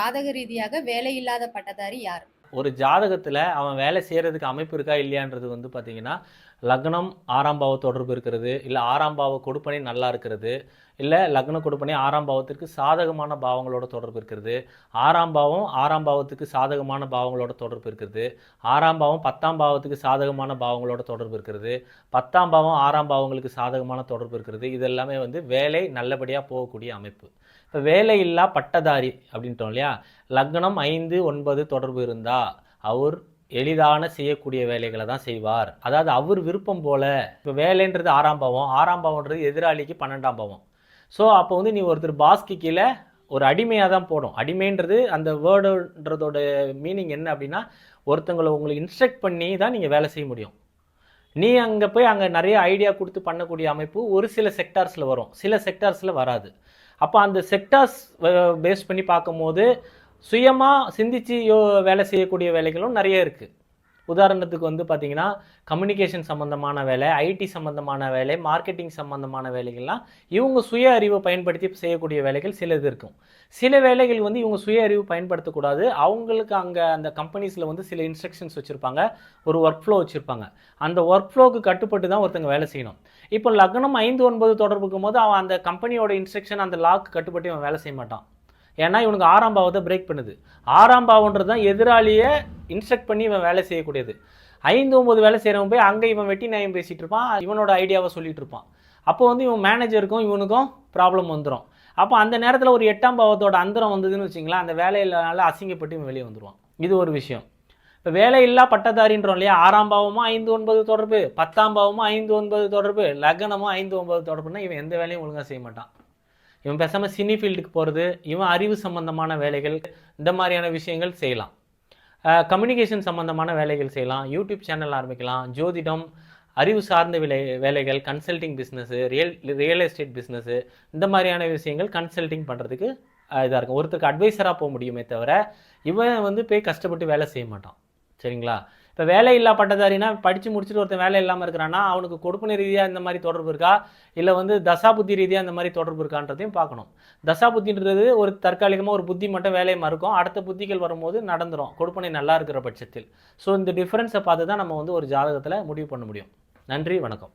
ஜாதக ரீதியாக வேலையில்லாத பட்டதாரி யார்? ஒரு ஜாதகத்தில் அவன் வேலை செய்கிறதுக்கு அமைப்பு இருக்கா இல்லையான்றது வந்து பார்த்தீங்கன்னா, லக்னம் 6ஆம் பாவ தொடர்பு இருக்கிறது, இல்லை 6ஆம் பாவ கொடுப்பனை நல்லா இருக்கிறது, இல்லை லக்ன கொடுப்பனை 6ஆம் பாவத்திற்கு சாதகமான பாவங்களோட தொடர்பு இருக்கிறது, 6ஆம் பாவம் 6ஆம் பாவத்துக்கு சாதகமான பாவங்களோட தொடர்பு இருக்கிறது, 6ஆம் பாவம் 10ஆம் பாவத்துக்கு சாதகமான பாவங்களோட தொடர்பு இருக்கிறது, 10ஆம் பாவம் 6ஆம் பாவங்களுக்கு சாதகமான தொடர்பு இருக்கிறது. இது எல்லாமே வந்து வேலை நல்லபடியாக போகக்கூடிய அமைப்பு. இப்போ வேலையில்லா பட்டதாரி அப்படின்ட்டோம் இல்லையா, லக்னம் 5, 9 தொடர்பு இருந்தால் அவர் எளிதான செய்யக்கூடிய வேலைகளை தான் செய்வார். அதாவது அவர் விருப்பம் போல். இப்போ வேலைன்றது 6ஆம் பாவம், 6ஆம் பாவம்ன்றது எதிராளிக்கு 12ஆம் பாவம். ஸோ அப்போ வந்து நீ ஒருத்தர் பாஸ்க்கு கீழே ஒரு அடிமையாக தான் போடும். அடிமைன்றது அந்த வேர்டுன்றதோட மீனிங் என்ன அப்படின்னா, ஒருத்தங்களை உங்களுக்கு இன்ஸ்ட்ரக்ட் பண்ணி தான் நீங்கள் வேலை செய்ய முடியும். நீ அங்கே போய் அங்கே நிறைய ஐடியா கொடுத்து பண்ணக்கூடிய அமைப்பு ஒரு சில செக்டார்ஸில் வரும், சில செக்டார்ஸில் வராது. அப்போ அந்த செக்டார்ஸ் பேஸ் பண்ணி பார்க்கும்போது சுயமாக சிந்திச்சு வேலை செய்யக்கூடிய வேலைகளும் நிறைய இருக்குது. உதாரணத்துக்கு வந்து பார்த்திங்கன்னா, கம்யூனிகேஷன் சம்மந்தமான வேலை, ஐடி சம்மந்தமான வேலை, மார்க்கெட்டிங் சம்மந்தமான வேலைகள்லாம் இவங்க சுய அறிவை பயன்படுத்தி செய்யக்கூடிய வேலைகள் சிலது இருக்கும். சில வேலைகள் வந்து இவங்க சுய அறிவு பயன்படுத்தக்கூடாது. அவங்களுக்கு அங்கே அந்த கம்பெனிஸில் வந்து சில இன்ஸ்ட்ரக்ஷன்ஸ் வச்சுருப்பாங்க, ஒரு ஒர்க் ஃப்ளோ வச்சுருப்பாங்க. அந்த ஒர்க் ஃப்ளோவுக்கு கட்டுப்பட்டு தான் ஒருத்தங்க வேலை செய்யணும். இப்போ லக்னம் 5, 9 தொடர்புக்கும் போது அவன் அந்த கம்பெனியோட இன்ஸ்ட்ரக்ஷன் அந்த லாக்கு கட்டுப்பட்டு அவன் வேலை செய்ய மாட்டான். ஏன்னா இவனுக்கு 6ஆம் பாவத்தை பிரேக் பண்ணுது. 6ஆம் பாவன்றது தான் எதிராளியை இன்ஸ்ட்ரக்ட் பண்ணி இவன் வேலை செய்யக்கூடியது. 5, 9 வேலை செய்கிறவன் போய் அங்கே இவன் வெட்டி நியாயம் பேசிகிட்டு இருப்பான், இவனோட ஐடியாவை சொல்லிட்டு இருப்பான். அப்போ வந்து இவன் மேனேஜருக்கும் இவனுக்கும் ப்ராப்ளம் வந்துடும். அப்போ அந்த நேரத்தில் ஒரு 8ஆம் பாவத்தோட அந்தரம் வந்ததுன்னு வச்சிங்களேன், அந்த வேலையினால அசிங்கப்பட்டு இவன் வெளியே வந்துடுவான். இது ஒரு விஷயம். இப்போ வேலையில்லா பட்டதாரின்றோம் இல்லையா, 6ஆம் பாவமும் 5, 9 தொடர்பு, 10ஆம் பாவமும் 5, 9 தொடர்பு, லக்னமும் 5, 9 தொடர்புனா இவன் எந்த வேலையும் ஒழுங்காக செய்ய மாட்டான். இவன் பேசாமல் சினி ஃபீல்டுக்கு போகிறது, இவன் அறிவு சம்மந்தமான வேலைகள், இந்த மாதிரியான விஷயங்கள் செய்யலாம். கம்யூனிகேஷன் சம்மந்தமான வேலைகள் செய்யலாம், யூடியூப் சேனல் ஆரம்பிக்கலாம், ஜோதிடம், அறிவு சார்ந்த வேலைகள், consulting business, real estate business, இந்த மாதிரியான விஷயங்கள் கன்சல்டிங் பண்ணுறதுக்கு இதாக இருக்கும். ஒருத்தருக்கு அட்வைஸராக போக முடியுமே தவிர இவன் வந்து போய் கஷ்டப்பட்டு வேலை செய்ய மாட்டான். சரிங்களா? இப்போ வேலை இல்லா பட்டதாரினா படித்து முடிச்சுட்டு ஒருத்தன் வேலை இல்லாமல் இருக்கிறான்னா அவனுக்கு கொடுப்பனை ரீதியாக இந்த மாதிரி தொடர்பு இருக்கா, இல்லை வந்து தசாபுத்தி ரீதியாக இந்த மாதிரி தொடர்பு இருக்கான்றதையும் பார்க்கணும். தசாபுத்தின்றது ஒரு தற்காலிகமாக ஒரு புத்தி மட்டும் வேலையை மறுக்கும், அடுத்த புத்திகள் வரும்போது நடந்துடும் கொடுப்பனை நல்லா இருக்கிற பட்சத்தில். ஸோ இந்த டிஃப்ரென்ஸை பார்த்து தான் நம்ம வந்து ஒரு ஜாதகத்தில் முடிவு பண்ண முடியும். நன்றி, வணக்கம்.